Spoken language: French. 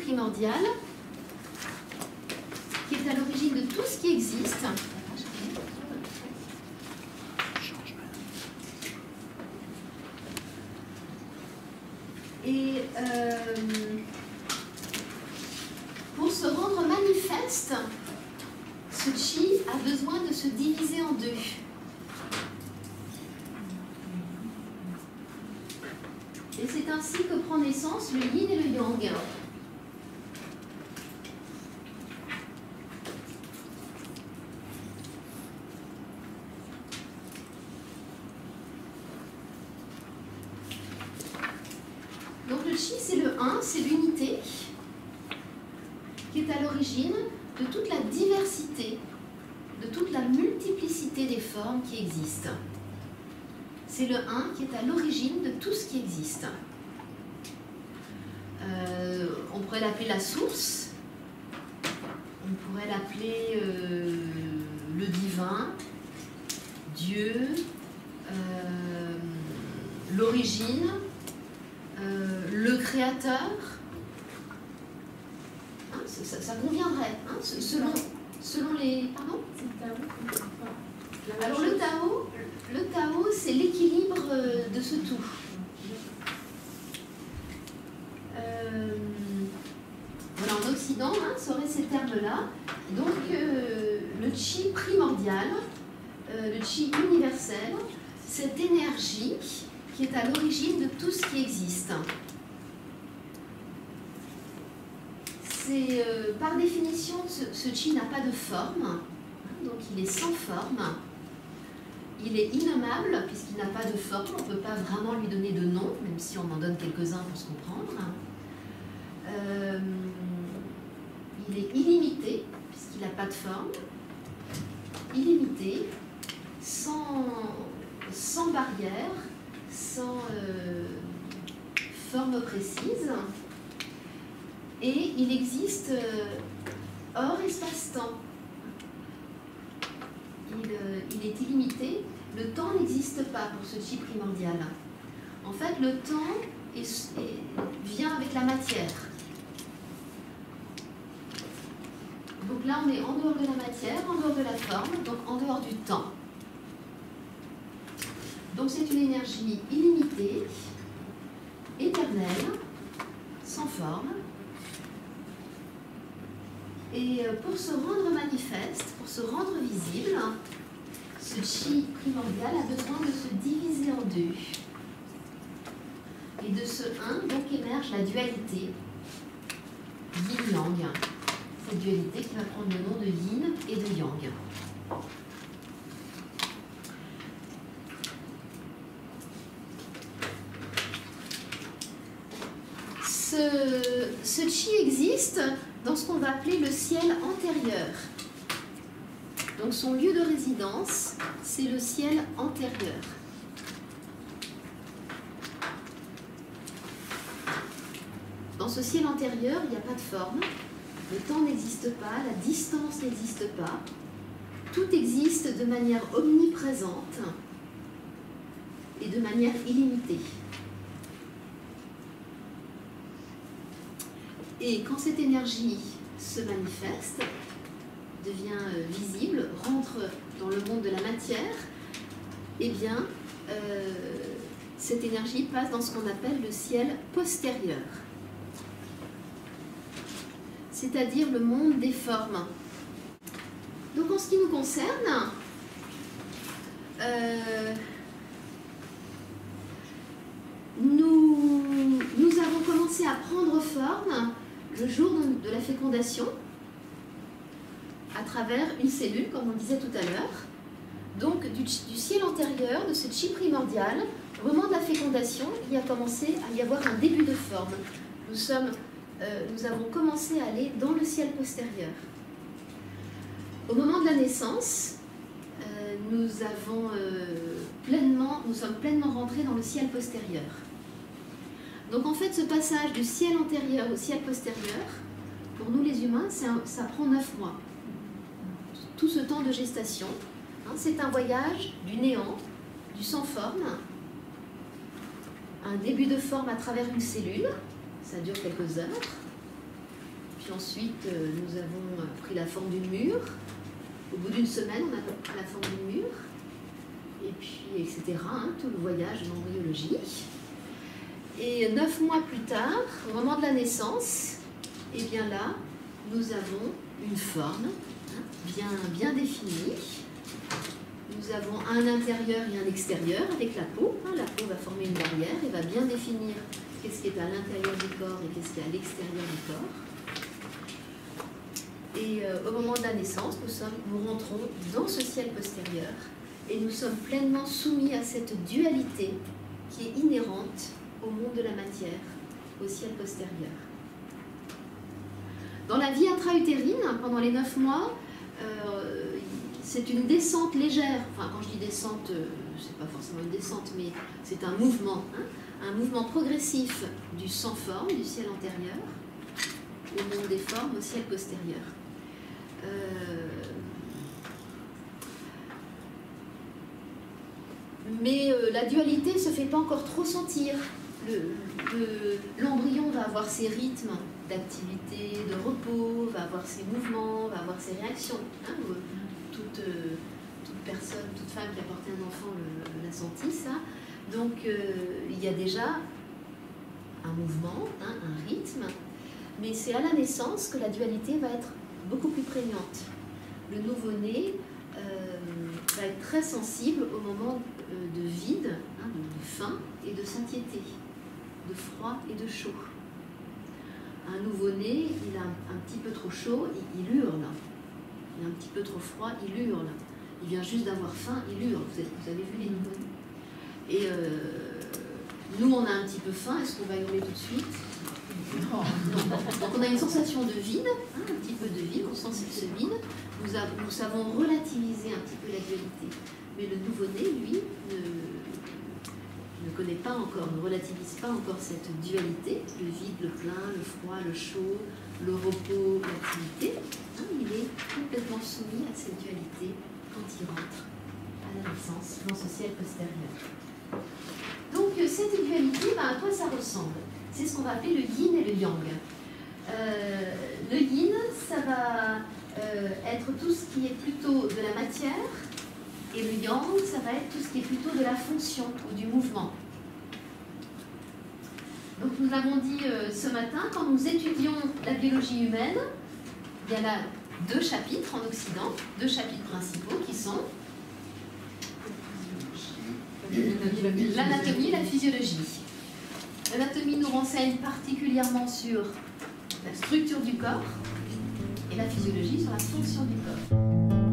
primordial qui est à l'origine de tout ce qui existe. Et pour se rendre manifeste, ce chi a besoin de se diviser en deux. Et c'est ainsi que prend naissance le yin et le yang. Donc le chi, c'est le 1, c'est l'unité qui est à l'origine de toute la diversité, de toute la multiplicité des formes qui existent. C'est le 1 qui est à l'origine de tout ce qui existe. On pourrait l'appeler la source, on pourrait l'appeler le divin, Dieu, l'origine, le créateur. Hein, ça conviendrait, hein, selon les... Pardon ? Alors le Tao, c'est l'équilibre de ce tout. Voilà, en Occident, hein, ça aurait ces termes-là. Donc le chi primordial, le chi universel, cette énergie qui est à l'origine de tout ce qui existe. C'est par définition, ce chi n'a pas de forme, donc il est sans forme. Il est innommable puisqu'il n'a pas de forme, on ne peut pas vraiment lui donner de nom, même si on en donne quelques-uns pour se comprendre. Il est illimité puisqu'il n'a pas de forme, illimité, sans barrière, sans forme précise, et il existe hors espace-temps. Il est illimité. Le temps n'existe pas pour ce chi primordial. En fait, le temps vient avec la matière. Donc là, on est en dehors de la matière, en dehors de la forme, donc en dehors du temps. Donc c'est une énergie illimitée, éternelle, sans forme. Et pour se rendre manifeste, pour se rendre visible, ce chi primordial a besoin de se diviser en deux. Et de ce 1, donc, émerge la dualité yin-yang. Cette dualité qui va prendre le nom de yin et de yang. Ce chi existe dans ce qu'on va appeler le ciel antérieur. Donc son lieu de résidence, c'est le ciel antérieur. Dans ce ciel antérieur, il n'y a pas de forme, le temps n'existe pas, la distance n'existe pas, tout existe de manière omniprésente et de manière illimitée. Et quand cette énergie se manifeste, devient visible, rentre dans le monde de la matière, eh bien, cette énergie passe dans ce qu'on appelle le ciel postérieur, c'est-à-dire le monde des formes. Donc en ce qui nous concerne, nous avons commencé à prendre forme le jour de la fécondation, à travers une cellule, comme on disait tout à l'heure. Donc du ciel antérieur, de ce chi primordial, au moment de la fécondation, il a commencé à y avoir un début de forme. Nous avons commencé à aller dans le ciel postérieur. Au moment de la naissance, nous sommes pleinement rentrés dans le ciel postérieur. Donc en fait, ce passage du ciel antérieur au ciel postérieur, pour nous les humains, ça prend 9 mois. Tout ce temps de gestation, hein, c'est un voyage du néant, du sans forme, un début de forme à travers une cellule, ça dure quelques heures, puis ensuite, nous avons pris la forme d'une mûre. Au bout d'une semaine, on a pris la forme d'une mûre. Et puis, etc. Hein, tout le voyage de l'embryologie. Et 9 mois plus tard, au moment de la naissance, et bien là, nous avons une forme bien définie. Nous avons un intérieur et un extérieur avec la peau. La peau va former une barrière et va bien définir qu'est-ce qui est à l'intérieur du corps et qu'est-ce qui est à l'extérieur du corps. Et au moment de la naissance, nous rentrons dans ce ciel postérieur et nous sommes pleinement soumis à cette dualité qui est inhérente au monde de la matière, au ciel postérieur. Dans la vie intra-utérine, pendant les 9 mois, c'est une descente légère. Enfin, quand je dis descente, c'est pas forcément une descente, mais c'est un mouvement progressif du sans forme, du ciel antérieur, au monde des formes, au ciel postérieur. Mais la dualité ne se fait pas encore trop sentir. L'embryon va avoir ses rythmes d'activité, de repos, va avoir ses mouvements, va avoir ses réactions. Toute personne, toute femme qui a porté un enfant l'a senti, ça. Donc il y a déjà un mouvement, un rythme, mais c'est à la naissance que la dualité va être beaucoup plus prégnante. Le nouveau-né va être très sensible au moment de vide, de faim et de satiété, de froid et de chaud. Un nouveau-né, il a un petit peu trop chaud, il hurle. Il a un petit peu trop froid, il hurle. Il vient juste d'avoir faim, il hurle. Vous avez vu les nouveau-nés. Et nous, on a un petit peu faim, est-ce qu'on va hurler tout de suite? Non. Donc on a une sensation de vide, un petit peu de vide, on sent ce vide. Nous savons relativiser un petit peu la dualité. Mais le nouveau-né, lui, ne connaît pas encore, ne relativise pas encore cette dualité, le vide, le plein, le froid, le chaud, le repos, l'activité. Il est complètement soumis à cette dualité quand il rentre à la naissance dans ce ciel postérieur. Donc cette dualité, à quoi ça ressemble? C'est ce qu'on va appeler le yin et le yang. Le yin, ça va être tout ce qui est plutôt de la matière, et le yang, ça va être tout ce qui est plutôt de la fonction ou du mouvement. Donc nous l'avons dit ce matin, quand nous étudions la biologie humaine, il y a là 2 chapitres en Occident, 2 chapitres principaux qui sont l'anatomie et la physiologie. L'anatomie nous renseigne particulièrement sur la structure du corps et la physiologie sur la fonction du corps.